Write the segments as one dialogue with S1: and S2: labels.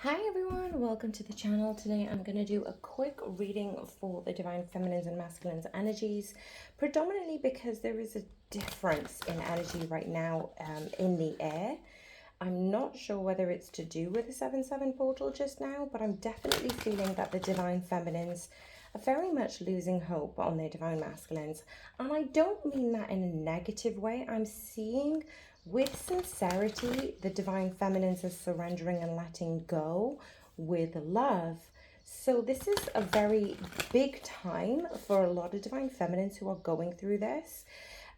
S1: Hi everyone, welcome to the channel. Today I'm going to do a quick reading for the Divine Feminines and Masculines energies, predominantly because there is a difference in energy right now in the air. I'm not sure whether it's to do with the 7/7 portal just now, but I'm definitely feeling that the Divine Feminines are very much losing hope on their Divine Masculines. And I don't mean that in a negative way. I'm seeing with sincerity the Divine Feminines are surrendering and letting go with love. So this is a very big time for a lot of Divine Feminines who are going through this.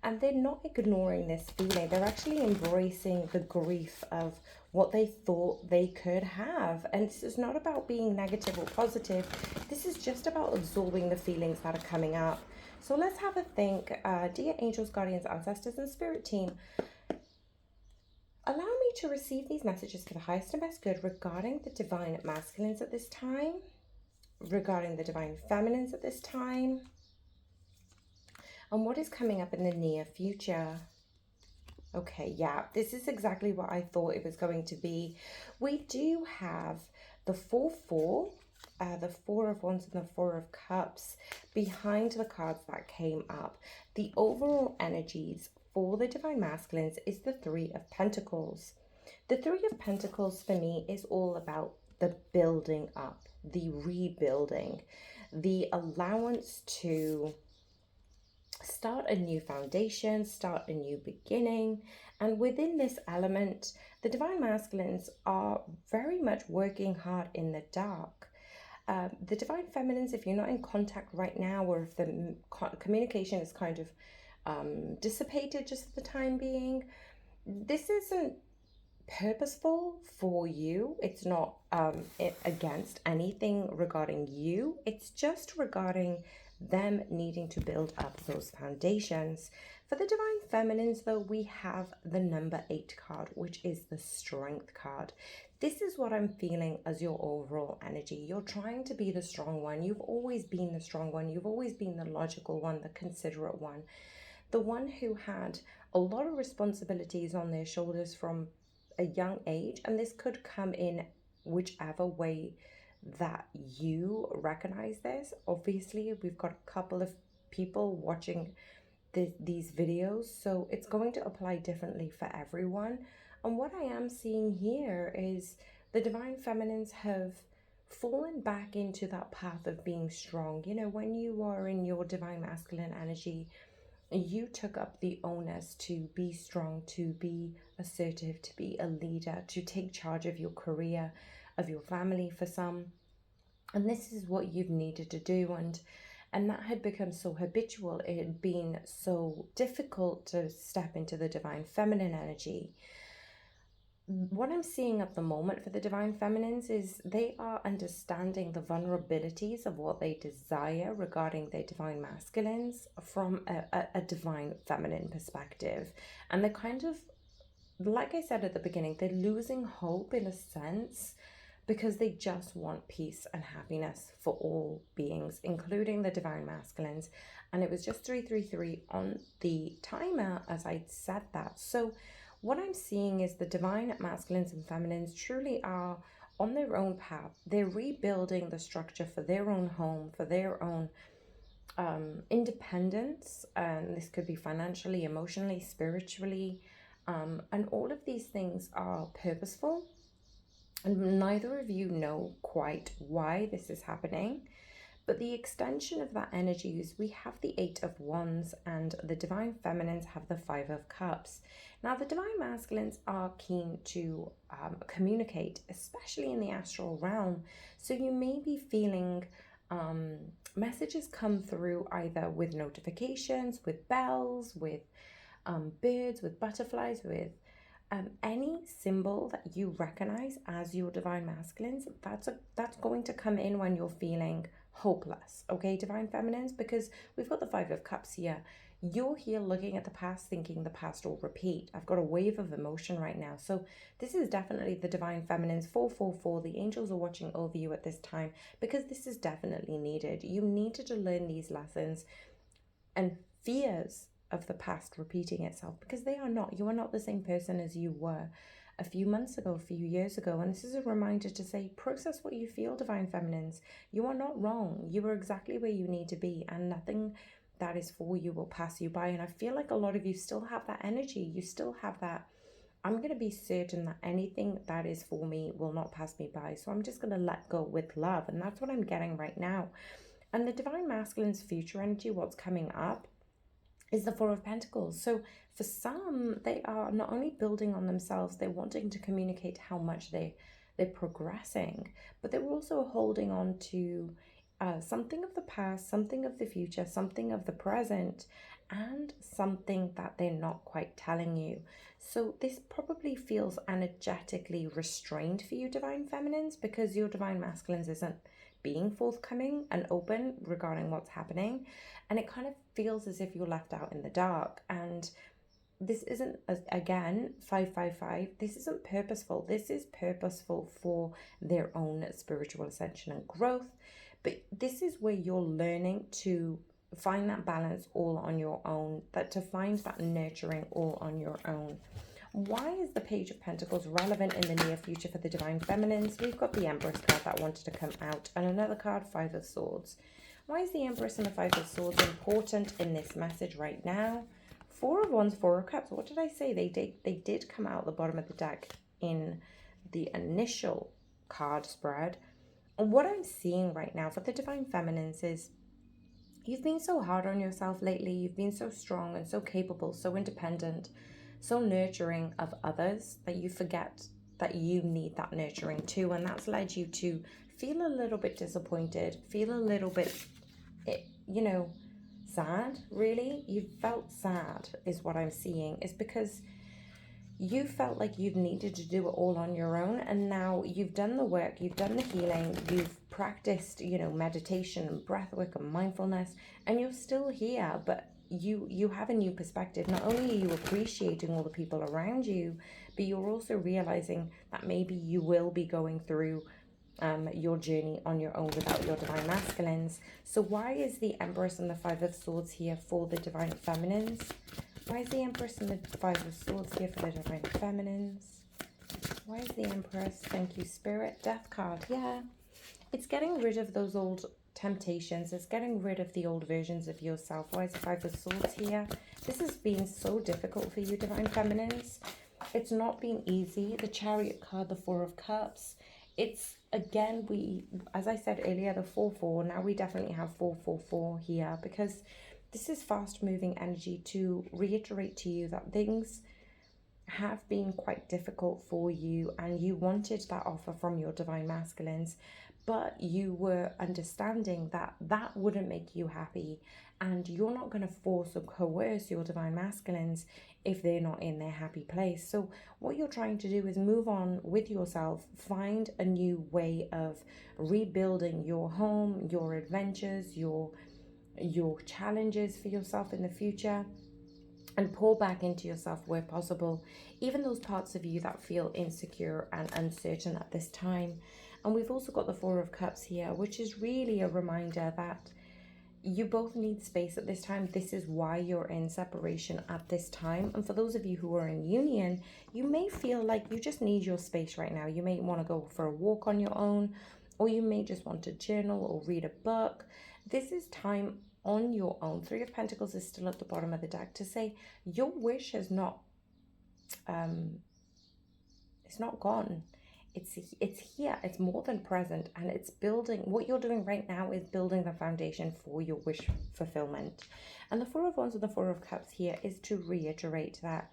S1: And they're not ignoring this feeling. They're actually embracing the grief of what they thought they could have. And this is not about being negative or positive. This is just about absorbing the feelings that are coming up. So let's have a think. Dear angels, guardians, ancestors, and spirit team, allow me to receive these messages for the highest and best good regarding the divine masculines at this time, regarding the divine feminines at this time, and what is coming up in the near future. Okay, yeah, this is exactly what I thought it was going to be. We do have the 4-4, the Four of Wands and the Four of Cups behind the cards that came up. The overall energies for the Divine Masculines is the Three of Pentacles. The Three of Pentacles for me is all about the building up, the rebuilding, the allowance to start a new foundation, start a new beginning. And within this element, the Divine Masculines are very much working hard in the dark. The Divine Feminines, if you're not in contact right now, or if the communication is kind of dissipated just for the time being, this isn't purposeful for you. It's not against anything regarding you. It's just regarding them needing to build up those foundations. For the Divine Feminines, though, we have the number 8 card, which is the Strength card. This is what I'm feeling as your overall energy. You're trying to be the strong one. You've always been the strong one. You've always been the logical one, the considerate one, the one who had a lot of responsibilities on their shoulders from a young age. And this could come in whichever way that you recognize this. Obviously, we've got a couple of people watching these videos, so it's going to apply differently for everyone. And what I am seeing here is the Divine Feminines have fallen back into that path of being strong. You know, when you are in your Divine Masculine energy, you took up the onus to be strong, to be assertive, to be a leader, to take charge of your career, of your family for some. And this is what you've needed to do. And that had become so habitual. It had been so difficult to step into the Divine Feminine energy. What I'm seeing at the moment for the Divine Feminines is they are understanding the vulnerabilities of what they desire regarding their Divine Masculines from a Divine Feminine perspective. And they're kind of, like I said at the beginning, they're losing hope in a sense, because they just want peace and happiness for all beings, including the Divine Masculines. And it was just 333 on the timer as I said that. So what I'm seeing is the Divine Masculines and Feminines truly are on their own path. They're rebuilding the structure for their own home, for their own independence. And this could be financially, emotionally, spiritually. And all of these things are purposeful. And neither of you know quite why this is happening. But the extension of that energy is we have the 8 of Wands and the Divine Feminines have the 5 of Cups. Now, the Divine Masculines are keen to communicate, especially in the astral realm. So you may be feeling messages come through either with notifications, with bells, with birds, with butterflies, with any symbol that you recognize as your Divine Masculines. That's going to come in when you're feeling hopeless, okay, Divine Feminines, because we've got the 5 of Cups here. You're here looking at the past, thinking the past will repeat. I've got a wave of emotion right now. So this is definitely the Divine Feminines. 444, the angels are watching over you at this time, because this is definitely needed. You needed to learn these lessons and fears of the past repeating itself, because they are not. You are not the same person as you were a few months ago, a few years ago. And this is a reminder to say, process what you feel, Divine Feminines. You are not wrong. You are exactly where you need to be, and nothing that is for you will pass you by. And I feel like a lot of you still have that energy. You still have that, I'm going to be certain that anything that is for me will not pass me by. So I'm just going to let go with love. And that's what I'm getting right now. And the Divine Masculine's future energy, what's coming up, is the Four of Pentacles. So for some, they are not only building on themselves, they're wanting to communicate how much they're progressing, but they're also holding on to something of the past, something of the future, something of the present, and something that they're not quite telling you. So this probably feels energetically restrained for you, Divine Feminines, because your Divine Masculines isn't being forthcoming and open regarding what's happening. And it kind of feels as if you're left out in the dark. And this isn't, again, 555, this isn't purposeful. This is purposeful for their own spiritual ascension and growth. But this is where you're learning to find that balance all on your own, that to find that nurturing all on your own. Why is the Page of Pentacles relevant in the near future for the Divine Feminines? We've got the Empress card that wanted to come out, and another card, Five of Swords. Why is the Empress and the Five of Swords important in this message right now? Four of Wands, Four of Cups. What did I say? They did come out the bottom of the deck in the initial card spread. And what I'm seeing right now for the Divine Feminines is you've been so hard on yourself lately. You've been so strong and so capable, so independent, so nurturing of others that you forget that you need that nurturing too. And that's led you to feel a little bit disappointed, feel a little bit, you know, sad, really. You felt sad is what I'm seeing. Is because you felt like you've needed to do it all on your own, and now you've done the work, you've done the healing, you've practiced, you know, meditation and breathwork and mindfulness, and you're still here, but you have a new perspective. Not only are you appreciating all the people around you, but you're also realizing that maybe you will be going through your journey on your own without your Divine Masculines. So why is the Empress and the Five of Swords here for the Divine Feminines? Why is the Empress and the Five of Swords here for the Divine Feminines? Why is the Empress? Thank you, Spirit. Death card. Yeah. It's getting rid of those old temptations. It's getting rid of the old versions of yourself. Why is the Five of Swords here? This has been so difficult for you, Divine Feminines. It's not been easy. The Chariot card, the Four of Cups. It's, again, as I said earlier, the 4-4. Now we definitely have 4-4-4 here, because this is fast-moving energy to reiterate to you that things have been quite difficult for you, and you wanted that offer from your Divine Masculines, but you were understanding that that wouldn't make you happy, and you're not going to force or coerce your Divine Masculines if they're not in their happy place. So what you're trying to do is move on with yourself, find a new way of rebuilding your home, your adventures, your challenges for yourself in the future, and pour back into yourself where possible, even those parts of you that feel insecure and uncertain at this time. And we've also got the Four of Cups here, which is really a reminder that you both need space at this time. This is why you're in separation at this time. And for those of you who are in union, you may feel like you just need your space right now. You may want to go for a walk on your own, or you may just want to journal or read a book. This is time on your own. Three of Pentacles is still at the bottom of the deck to say your wish is not it's not gone. It's here. It's more than present, and it's building. What you're doing right now is building the foundation for your wish fulfillment. And the Four of Wands and the Four of Cups here is to reiterate that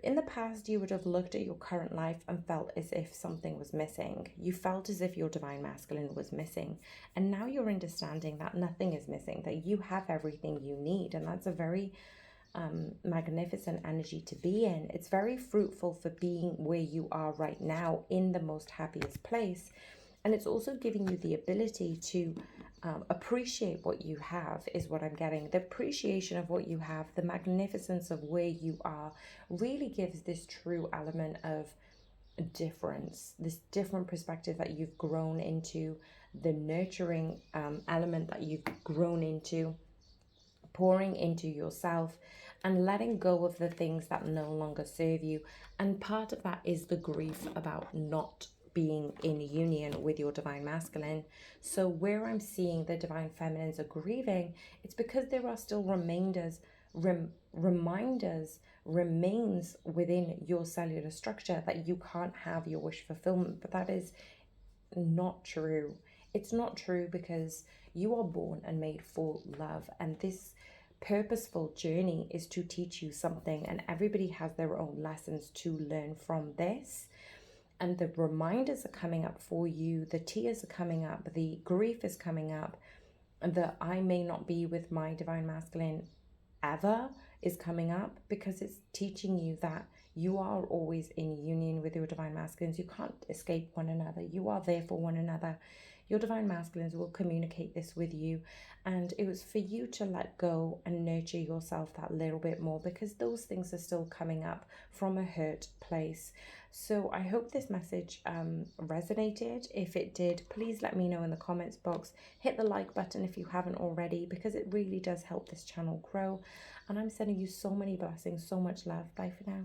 S1: in the past, you would have looked at your current life and felt as if something was missing. You felt as if your Divine Masculine was missing. And now you're understanding that nothing is missing, that you have everything you need. And that's a very magnificent energy to be in. It's very fruitful for being where you are right now in the most happiest place. And it's also giving you the ability to appreciate what you have is what I'm getting. The appreciation of what you have, the magnificence of where you are, really gives this true element of difference, this different perspective that you've grown into, the nurturing element that you've grown into, pouring into yourself. and letting go of the things that no longer serve you. And part of that is the grief about not being in union with your divine masculine. So where I'm seeing the divine feminines are grieving, it's because there are still reminders remains within your cellular structure that you can't have your wish fulfillment. But that is not true. It's not true, because you are born and made for love, and this purposeful journey is to teach you something, and everybody has their own lessons to learn from this. And the reminders are coming up for you, the tears are coming up, the grief is coming up, and the I may not be with my divine masculine ever is coming up, because it's teaching you that you are always in union with your divine masculines. You can't escape one another. You are there for one another. Your divine masculines will communicate this with you, and it was for you to let go and nurture yourself that little bit more, because those things are still coming up from a hurt place. So I hope this message resonated. If it did, please let me know in the comments box. Hit the like button if you haven't already, because it really does help this channel grow. And I'm sending you so many blessings, so much love. Bye for now.